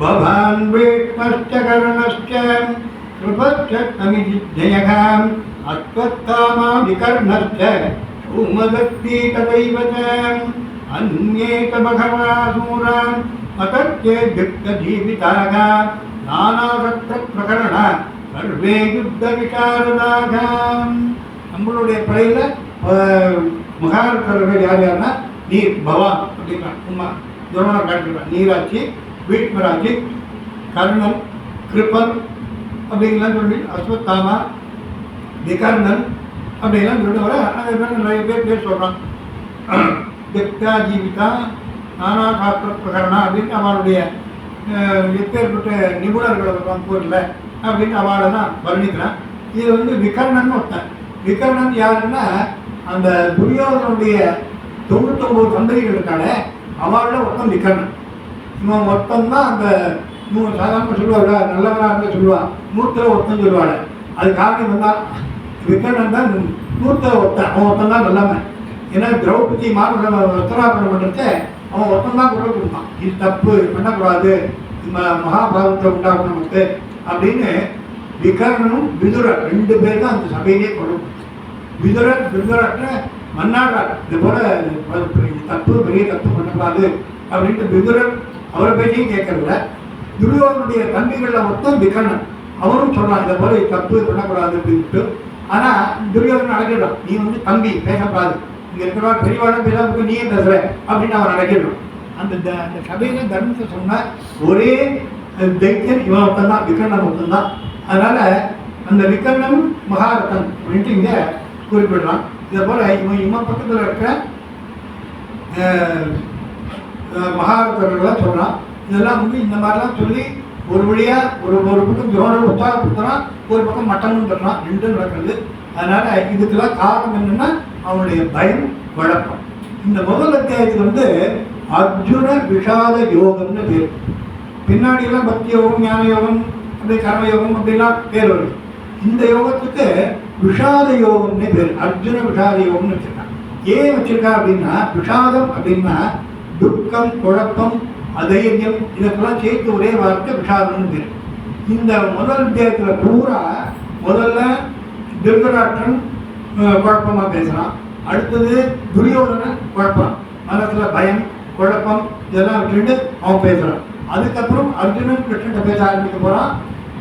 பவான் வேட்மஸ்ட கர்ணஸ்ட கிருபஸ்ட தமிஜிஜயகம் அஸ்வத்தாமா விகர்ணஸ்ட உமதக்தி ததைவதம் அன்யேக பகவாசூரான் அகத்யே ஜக்த ஜீவிதாக நானாசக்த பிரகரண சர்வே யுத்த விசாரதாகம். நம்மளுடைய படையில் மகாரர்கள் யார் யாருன்னா நீர் பவான் அப்படிங்கிறான். உமா துரோணம் காட்டுறான். நீராட்சி, வீட்மராட்சி, கர்ணன், கிருப்பன் அப்படிங்கலாம் சொல்லி அஸ்வத்தாமா, விகர்ணன் அப்படின்லாம் சொல்லிட்டு வர அதே மாதிரி நிறைய பேர் சொல்கிறான். ஜக்தா ஜீவிதா நானா சாஸ்திர பிரகரணா அப்படின்னு அவனுடைய எப்பேற்பட்ட நிபுணர்கள் போரில் அப்படின்னு அவளை தான் வர்ணிக்கிறான். இது வந்து விகர்ணன் ஒருத்தன். விகர்ணன் யாருன்னா அந்த துரியோதனுடைய 99 தந்திரிகள் இருக்கானே அவளில் ஒருத்தன் விகர்ணன். இவன் ஒருத்தன் தான் அந்த சாதாரண சொல்லுவாங்க நல்லவனாக இருந்தால் சொல்லுவான், 100ல் ஒருத்தன் சொல்லுவாள். அது காரணம் வந்தால் விகர்ணன் தான் 100ல் ஒருத்தன். அவன் ஒருத்தன் தான் நல்லவன். ஏன்னா திரௌபதி உத்தராபரணம் பண்ணுறத அவன் ஒருத்தன் தான் குரல் கொடுத்தான். இது தப்பு பண்ணக்கூடாது, மகாபாரதத்தை உண்டாகும் நமக்கு அப்படின்னு விகர்ணனும் விதுரர் 2 பேர் தான் அந்த சபையிலே கொண்டு. விதுரற்ற மன்னாடார் இது போல தப்பு பெரிய தப்பு பண்ணக்கூடாது அப்படின்ட்டு விதுரர் அவரை பேச்சையும் கேட்கறதில்ல. துரியோதனுடைய தம்பிகளில் மொத்தம் விகர்ணன் அவரும் சொல்லலாம் இதை போல தப்பு பண்ணக்கூடாது அப்படின்ட்டு. ஆனால் துரியோதனன் அடக்கிடுறான். நீ வந்து தம்பி பேசக்கூடாது, இங்கே இருக்கிறவா பெரியவாட பேசாம நீயே பேசுற அப்படின்னு அவன் அடக்கிடுறான். அந்த சபையில தர்மத்தை சொன்ன ஒரே தைத்தியன் இவன் ஒருத்தன் தான், விகர்ணன் ஒருத்தன் தான். அதனால அந்த விகர்ணன் மகாரத்தன் அப்படின்ட்டு இங்கே குறிப்பிடுறான். இதே போல இவன் பக்கத்தில் இருக்கிற மகாரத்தர்கள்லாம் சொல்கிறான். இதெல்லாம் வந்து இந்த மாதிரிலாம் சொல்லி ஒரு வழியாக ஒரு பக்கம் துரோணர் உற்சாகப்படுத்துறான், ஒரு பக்கம் மட்டமும் தர்றான், 2 நடக்கிறது. அதனால இதுக்கெல்லாம் காரணம் என்னன்னா அவனுடைய பயம் குழப்பம். இந்த முதல் அத்தியாயத்தில் வந்து அர்ஜுன விஷாத யோகம்னு பேர். பின்னாடியெல்லாம் பக்தி யோகம், ஞான யோகம், அப்படி கர்மயோகம் அப்படிலாம் பேர் வருது. இந்த யோகத்துக்கு விஷாத யோகம்னே பேர். அர்ஜுன விஷாத யோகம்னு வச்சிருக்கான். ஏன் வச்சிருக்கா அப்படின்னா விஷாதம் அப்படின்னா துக்கம், குழப்பம், அதைரியம் இதற்கெல்லாம் சேர்த்து ஒரே வார்த்தை விஷாதம்னு பேர். இந்த முதல் அத்தியாயத்தில் பூரா முதல்ல திருதராஷ்டிரன் குழப்பமாக பேசுகிறான். அடுத்தது துரியோதனன் குழப்பம், மனசில் பயம் குழப்பம் இதெல்லாம் விட்டுட்டு அவன் பேசுகிறான். அதுக்கப்புறம் அர்ஜுனன் கிருஷ்ணன் பேச ஆரம்பிக்க போகிறான்.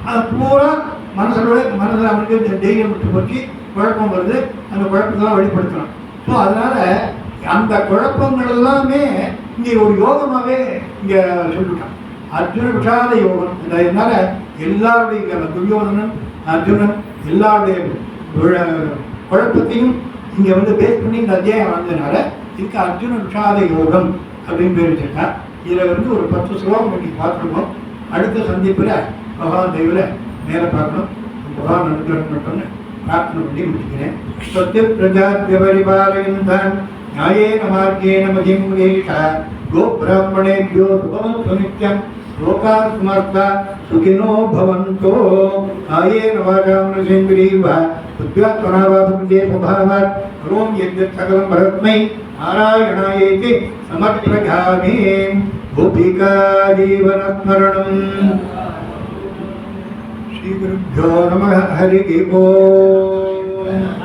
அது பூரா மனசில் அவனுக்கு தைரியம் விட்டு போச்சு, குழப்பம் வருது, அந்த குழப்பத்தெல்லாம் வெளிப்படுத்துகிறான். ஸோ அதனால் அந்த குழப்பங்கள் எல்லாமே இங்கே ஒரு யோகமாகவே இங்கே சொல்லிவிட்டான். அர்ஜுன விஷாத யோகம். இதனால எல்லாருடைய துரியோதனன் அர்ஜுனன் எல்லாருடைய குழப்பத்தையும் இங்கே வந்து பேஸ் பண்ணி இந்த அத்தியாயம் வந்ததுனால இதுக்கு அர்ஜுன விஷாத யோகம் அப்படின்னு பேர் வச்சிருக்கான். இதில் வந்து ஒரு 10 ஸ்லோகம் இன்னைக்கு பார்த்துருக்கோம். அடுத்த சந்திப்பில் பகவான் தெய்வில் மேலே பார்க்கணும். பகவான் அனுகிரகம் प्रार्थना பண்ணி முடிக்கிறேன். சத்ய பிரஜாத்ய பரிபாலயந்தன் ஞாயேன மார்கேன மதிம் ஏஷா கோப்ராஹ்மணேभ्यो சுபவந்து நித்யம் லோகாः சமர்த்தா சுகினோ பவந்தோ ஞாயேன வாசாம் நசேந்திரீவ புத்யாத்மனாவாபுதே சுபாவாத் ரோம் யத்யத் சகலம் பரத்மை நாராயணாயேதி சமர்ப்பயாமி. கோபிகா ஜீவனஸ்மரணம். श्री गुरुभ्यो नमः. हरि ओम.